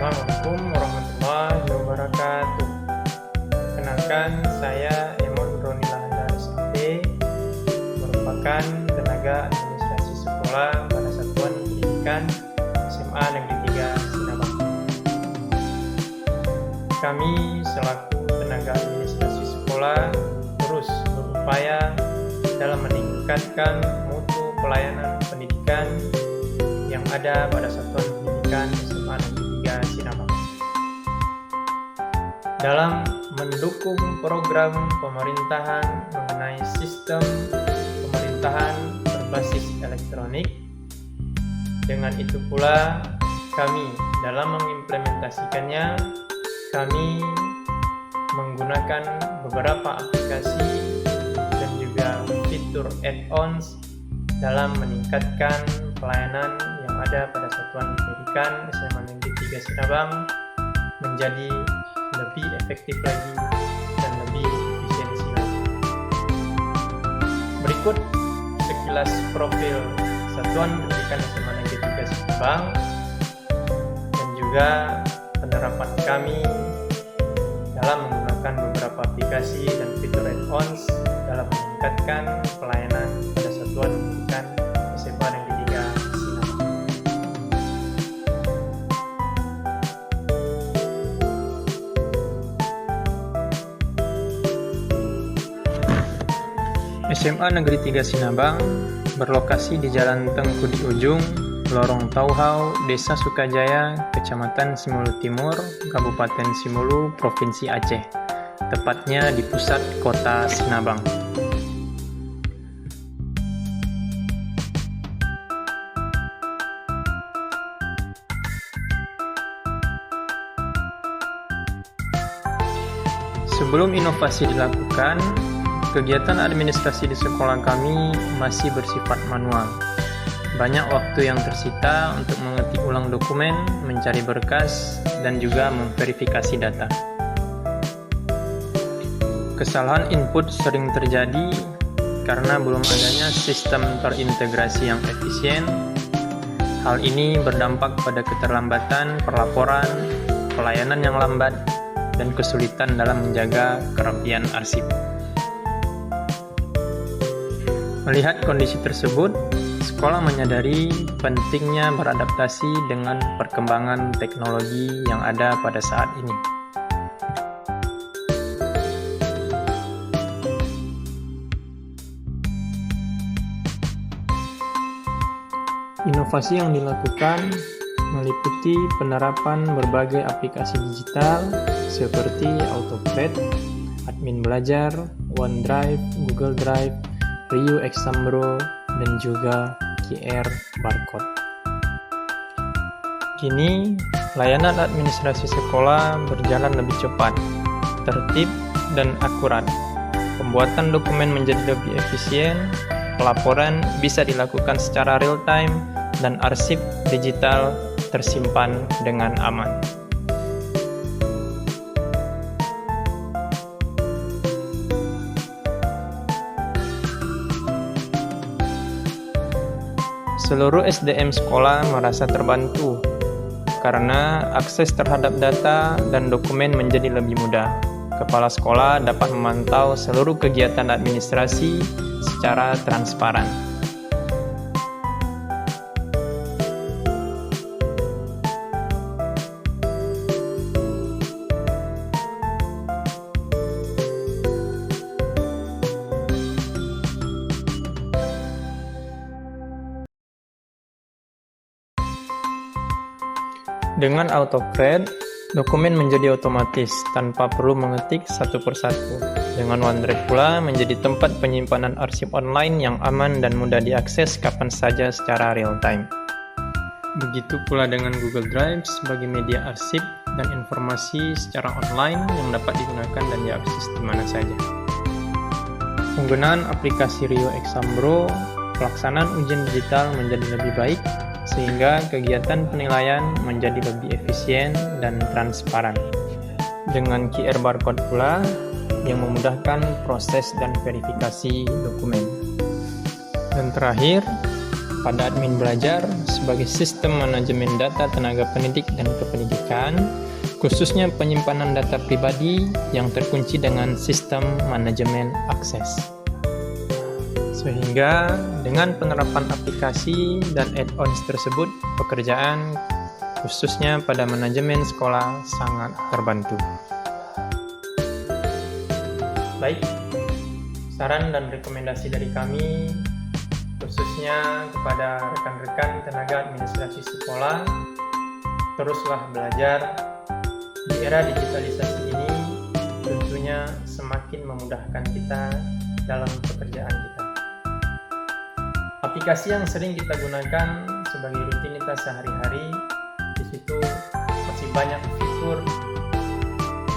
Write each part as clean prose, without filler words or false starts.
Assalamualaikum warahmatullahi wabarakatuh. Kenalkan, saya Emon Ronilahanda SAP, merupakan tenaga administrasi sekolah pada Satuan Pendidikan SMA Negeri 3 Sinabang. Kami selaku tenaga administrasi sekolah terus berupaya dalam meningkatkan mutu pelayanan pendidikan yang ada pada Satuan Pendidikan SMA Negeri 3 Sinabang. Dalam mendukung program pemerintahan mengenai sistem pemerintahan berbasis elektronik, dengan itu pula kami dalam mengimplementasikannya, kami menggunakan beberapa aplikasi dan juga fitur add-ons dalam meningkatkan pelayanan yang ada pada Satuan Pendidikan SMA Negeri 3 Sinabang menjadi lebih efektif lagi dan lebih efisiensi lagi. Berikut sekilas profil Satuan Pendidikan SMA Negeri 3 Sinabang dan juga penerapan kami dalam menggunakan beberapa aplikasi dan fitur add-ons dalam meningkatkan pelayanan pada Satuan Pendidikan SMA Negeri 3 Sinabang. SMA Negeri 3 Sinabang berlokasi di Jalan Tengku di Ujung, Lorong Tauhau, Desa Sukajaya, Kecamatan Simulu Timur, Kabupaten Simulu, Provinsi Aceh, tepatnya di pusat kota Sinabang. Sebelum inovasi dilakukan, kegiatan administrasi di sekolah kami masih bersifat manual. Banyak waktu yang tersita untuk mengetik ulang dokumen, mencari berkas, dan juga memverifikasi data. Kesalahan input sering terjadi karena belum adanya sistem terintegrasi yang efisien. Hal ini berdampak pada keterlambatan pelaporan, pelayanan yang lambat, dan kesulitan dalam menjaga kerapian arsip. Melihat kondisi tersebut, sekolah menyadari pentingnya beradaptasi dengan perkembangan teknologi yang ada pada saat ini. Inovasi yang dilakukan meliputi penerapan berbagai aplikasi digital seperti AutoCAD, Admin Belajar, OneDrive, Google Drive, Rio Exambro, dan juga QR Barcode. Kini, layanan administrasi sekolah berjalan lebih cepat, tertib, dan akurat. Pembuatan dokumen menjadi lebih efisien, pelaporan bisa dilakukan secara real-time, dan arsip digital tersimpan dengan aman. Seluruh SDM sekolah merasa terbantu karena akses terhadap data dan dokumen menjadi lebih mudah. Kepala sekolah dapat memantau seluruh kegiatan administrasi secara transparan. Dengan AutoCAD, dokumen menjadi otomatis tanpa perlu mengetik satu persatu. Dengan OneDrive pula menjadi tempat penyimpanan arsip online yang aman dan mudah diakses kapan saja secara real-time. Begitu pula dengan Google Drive sebagai media arsip dan informasi secara online yang dapat digunakan dan diakses di mana saja. Penggunaan aplikasi Rio Exambro, pelaksanaan ujian digital menjadi lebih baik, sehingga kegiatan penilaian menjadi lebih efisien dan transparan. Dengan QR Barcode pula yang memudahkan proses dan verifikasi dokumen. Dan terakhir, pada admin belajar sebagai sistem manajemen data tenaga pendidik dan kependidikan, khususnya penyimpanan data pribadi yang terkunci dengan sistem manajemen akses. Sehingga dengan penerapan aplikasi dan add-ons tersebut, pekerjaan khususnya pada manajemen sekolah sangat terbantu. Baik, saran dan rekomendasi dari kami khususnya kepada rekan-rekan tenaga administrasi sekolah, teruslah belajar. Di era digitalisasi ini tentunya semakin memudahkan kita dalam pekerjaan kita. Aplikasi yang sering kita gunakan sebagai rutinitas sehari-hari, di situ masih banyak fitur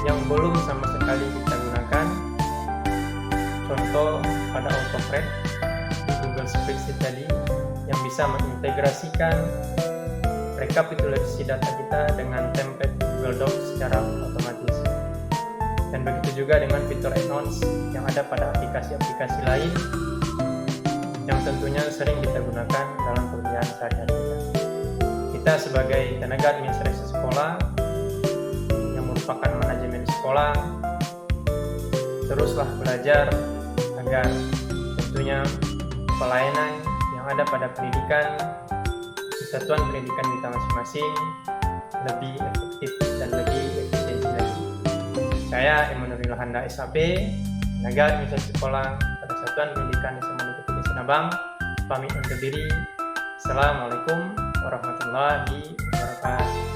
yang belum sama sekali kita gunakan. Contoh pada AutoCAD di Google Spreadsheet tadi yang bisa mengintegrasikan rekapitulasi data kita dengan template Google Docs secara otomatis. Dan begitu juga dengan fitur add-ons yang ada pada aplikasi-aplikasi lain yang tentunya sering kita gunakan dalam pekerjaan sehari-hari kita. Kita sebagai tenaga administrasi sekolah yang merupakan manajemen sekolah, teruslah belajar agar tentunya pelayanan yang ada pada pendidikan, satuan pendidikan kita masing-masing lebih efektif dan lebih efisiensi lagi. Saya Emanuel Handa SAP, tenaga administrasi sekolah pada Satuan Pendidikan SMA Negeri 3 Sinabang, pamit undur diri. Assalamualaikum warahmatullahi wabarakatuh.